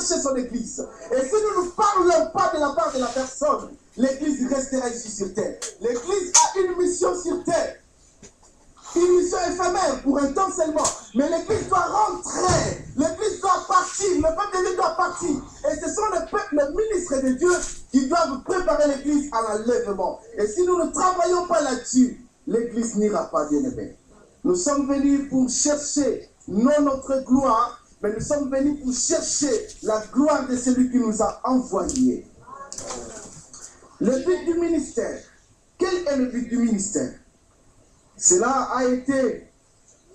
chercher son église. Et si nous ne parlons pas de la part de la personne, l'église restera ici sur terre. L'église a une mission sur terre. Une mission éphémère pour un temps seulement. Mais l'église doit rentrer. L'église doit partir. Le peuple de Dieu doit partir. Et ce sont les ministres de Dieu qui doivent préparer l'église à l'enlèvement. Et si nous ne travaillons pas là-dessus, l'église n'ira pas, bien aimé. Nous sommes venus pour chercher non notre gloire, mais nous sommes venus pour chercher la gloire de celui qui nous a envoyés. Le but du ministère. Quel est le but du ministère? Cela a été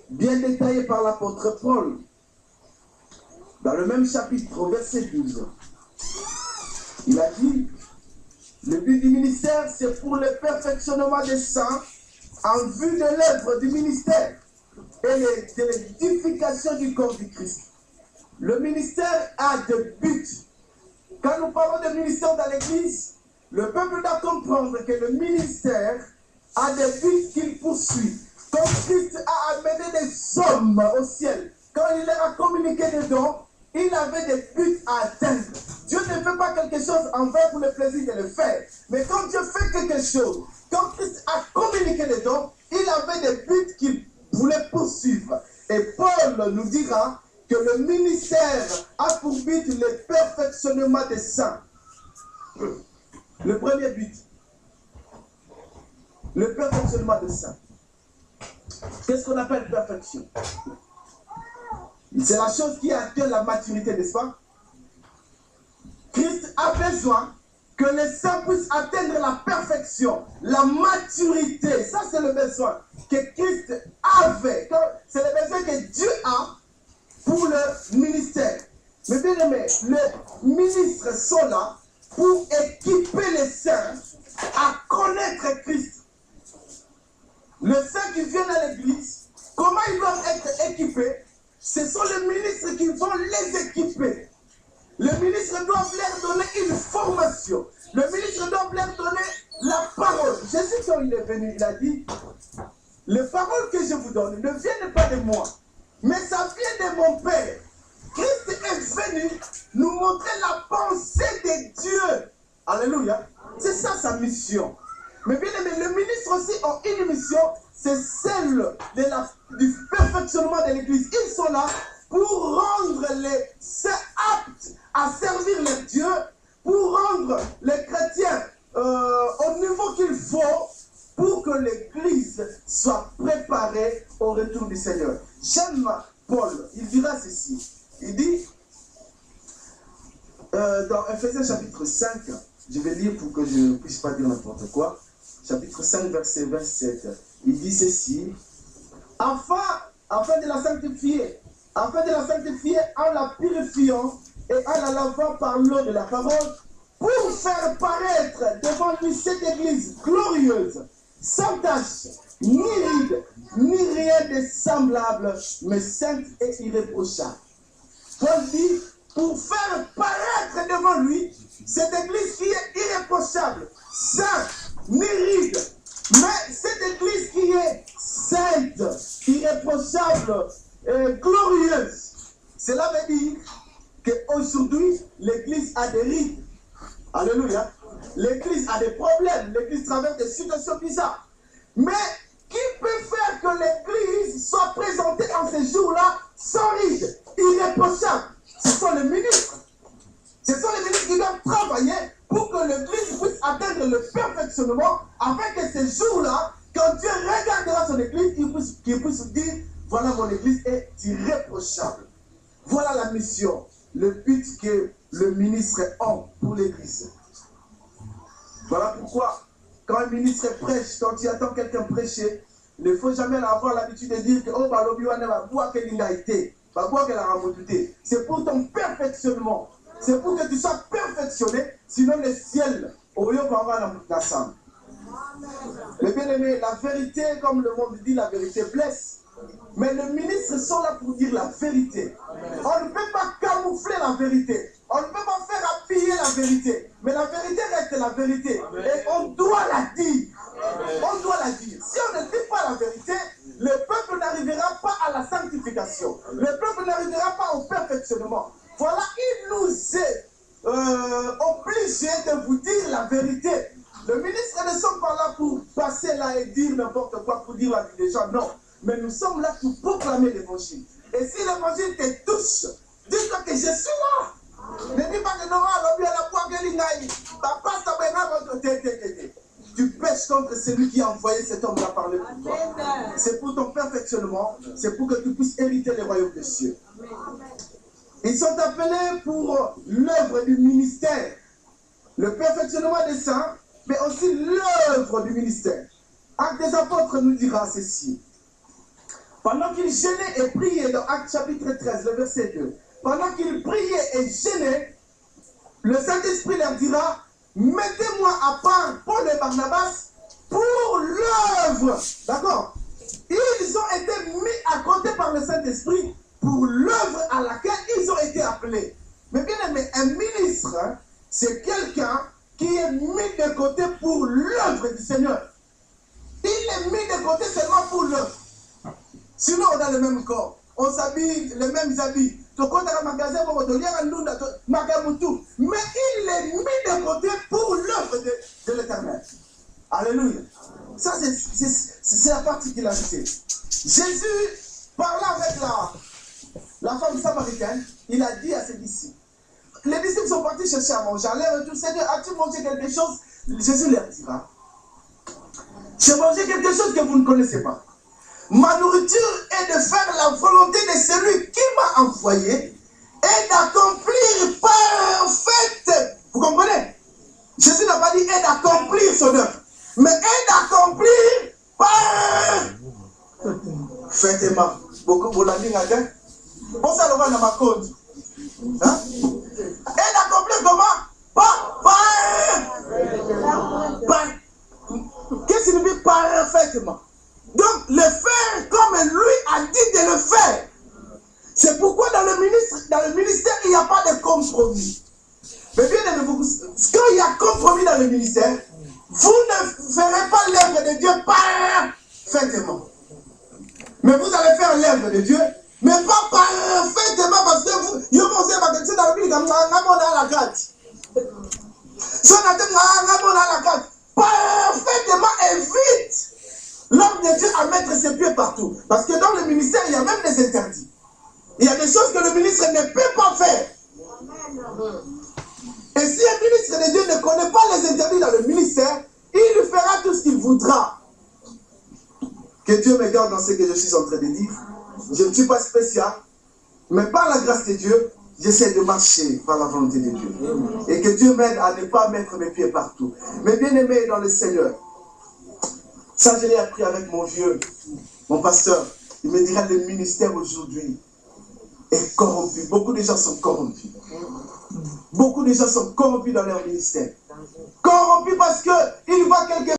bien détaillé par l'apôtre Paul dans le même chapitre, au verset 12. Il a dit, le but du ministère, c'est pour le perfectionnement des saints en vue de l'œuvre du ministère et de l'édification du corps du Christ. Le ministère a des buts. Quand nous parlons de ministère dans l'Église, le peuple doit comprendre que le ministère a des buts qu'il poursuit. Quand Christ a amené des hommes au ciel, quand il leur a communiqué des dons, il avait des buts à atteindre. Dieu ne fait pas quelque chose en vain pour le plaisir de le faire. Mais quand Dieu fait quelque chose, quand Christ a communiqué des dons, il avait des buts qu'il voulait poursuivre. Et Paul nous dira que le ministère a pour but le perfectionnement des saints. Le premier but, le perfectionnement des saints. Qu'est-ce qu'on appelle perfection? C'est la chose qui atteint la maturité, n'est-ce pas? Christ a besoin que les saints puissent atteindre la perfection, la maturité. Ça, c'est le besoin que Christ avait. C'est le besoin que Dieu a pour le ministère. Mais bien aimé, les ministres sont là pour équiper les saints à connaître Christ. Les saints qui viennent à l'église, comment ils doivent être équipés? Ce sont les ministres qui vont les équiper. Les ministres doivent leur donner une formation. Le ministre doit leur donner la parole. Jésus, quand il est venu, il a dit, les paroles que je vous donne ne viennent pas de moi, mais ça vient de mon Père. Christ est venu nous montrer la pensée de Dieu. Alléluia. C'est ça sa mission. Mais bien aimé, les ministres aussi ont une mission, c'est celle du perfectionnement de l'Église. Ils sont là pour rendre les saints aptes à servir les dieux, pour rendre les chrétiens au niveau qu'il faut, pour que l'Église soit préparée au retour du Seigneur. J'aime Paul, il dira ceci. Il dit, dans Ephésiens chapitre 5, je vais lire pour que je ne puisse pas dire n'importe quoi, chapitre 5, verset 27, il dit ceci, afin de la sanctifier en la purifiant et en la lavant par l'eau de la parole, pour faire paraître devant lui cette église glorieuse, sans tache, ni ride, ni rien de semblable, mais sainte et irréprochable. Paul dit, pour faire paraître devant lui cette église qui est irréprochable, sainte, ni ride, mais cette église qui est sainte, irréprochable, glorieuse. Cela veut dire qu'aujourd'hui, l'église a des rides. Alléluia. L'église a des problèmes. L'église traverse des situations bizarres. Mais qui peut faire que l'église soit présentée en ces jours-là sans rides, irréprochable? Ce sont les ministres. Ce sont les ministres qui doivent travailler pour que l'église puisse atteindre le perfectionnement, afin que ces jours-là, quand Dieu regardera son église, qu'il puisse dire, voilà, mon église est irréprochable. Voilà la mission, le but que le ministre a pour l'église. Voilà pourquoi, quand un ministre prêche, quand tu attends quelqu'un prêcher, il ne faut jamais avoir l'habitude de dire que oh, bah, c'est pour ton perfectionnement. C'est pour que tu sois perfectionné, sinon le ciel, mais bien aimé, la vérité, comme le monde dit, la vérité blesse. Mais les ministres sont là pour dire la vérité. On ne peut pas camoufler la vérité. On ne peut pas faire appuyer la vérité. Mais la vérité reste la vérité. Et on doit la dire. On doit la dire. Si on ne dit pas la vérité, le peuple n'arrivera pas à la sanctification. Le peuple n'arrivera pas au perfectionnement. Voilà, il nous vous êtes obligé de vous dire la vérité. Le ministre ne sommes pas là pour passer là et dire n'importe quoi, pour dire la vie des gens, non. Mais nous sommes là pour proclamer l'évangile. Et si l'évangile te touche, dis-toi que je suis là. Ne dis pas que non, tu pêches contre celui qui a envoyé cet homme-là parler pour toi. C'est pour ton perfectionnement, c'est pour que tu puisses hériter les royaumes des cieux. Ils sont appelés pour l'œuvre du ministère, le perfectionnement des saints, mais aussi l'œuvre du ministère. Actes des apôtres nous dira ceci. Pendant qu'ils gênaient et priaient, dans Actes chapitre 13, le verset 2, pendant qu'ils priaient et gênaient, le Saint-Esprit leur dira, mettez-moi à part Paul et Barnabas pour l'œuvre. D'accord? Ils ont été mis à côté par le Saint-Esprit pour l'œuvre à laquelle ils ont été appelés. Mais bien aimé, un ministre, hein, c'est quelqu'un qui est mis de côté pour l'œuvre du Seigneur. Il est mis de côté seulement pour l'œuvre. Sinon, on a le même corps. On s'habille les mêmes habits. Mais il est mis de côté pour l'œuvre de l'Éternel. Alléluia. Ça, c'est la partie qu'il a ajoutée. Jésus parla avec la femme samaritaine. Il a dit à ses disciples. Les disciples sont partis chercher à manger. À leur retour, Seigneur, as-tu mangé quelque chose? Jésus leur dira. J'ai mangé quelque chose que vous ne connaissez pas. Ma nourriture est de faire la volonté de celui qui m'a envoyé et d'accomplir parfaite. Vous comprenez? Jésus n'a pas dit et d'accomplir son œuvre, mais et d'accomplir parfaitement. Beaucoup vous l'avez dit, hein? Bon, ça le voit dans ma code. Hein? Et d'accomplir comment? Qu'est-ce que signifie parfaitement? Donc, le faire comme lui a dit de le faire. C'est pourquoi dans le ministère, il n'y a pas de compromis. Mais bien aimé, quand il y a compromis dans le ministère, vous ne ferez pas l'œuvre de Dieu parfaitement. Mais vous allez faire l'œuvre de Dieu, mais pas parfaitement parce que vous, pensez dans le ministère, la carte. Parfaitement évite l'homme de Dieu à mettre ses pieds partout. Parce que dans le ministère, il y a même des interdits. Il y a des choses que le ministre ne peut pas faire. Et si un ministre de Dieu ne connaît pas les interdits dans le ministère, il fera tout ce qu'il voudra. Que Dieu me garde dans ce que je suis en train de dire. Je ne suis pas spécial, mais par la grâce de Dieu, j'essaie de marcher par la volonté de Dieu. Et que Dieu m'aide à ne pas mettre mes pieds partout. Mais bien aimé dans le Seigneur, ça, je l'ai appris avec mon vieux, mon pasteur. Il me dira, le ministère aujourd'hui est corrompu. Beaucoup de gens sont corrompus. Beaucoup de gens sont corrompus dans leur ministère. Corrompus parce qu'ils voient quelque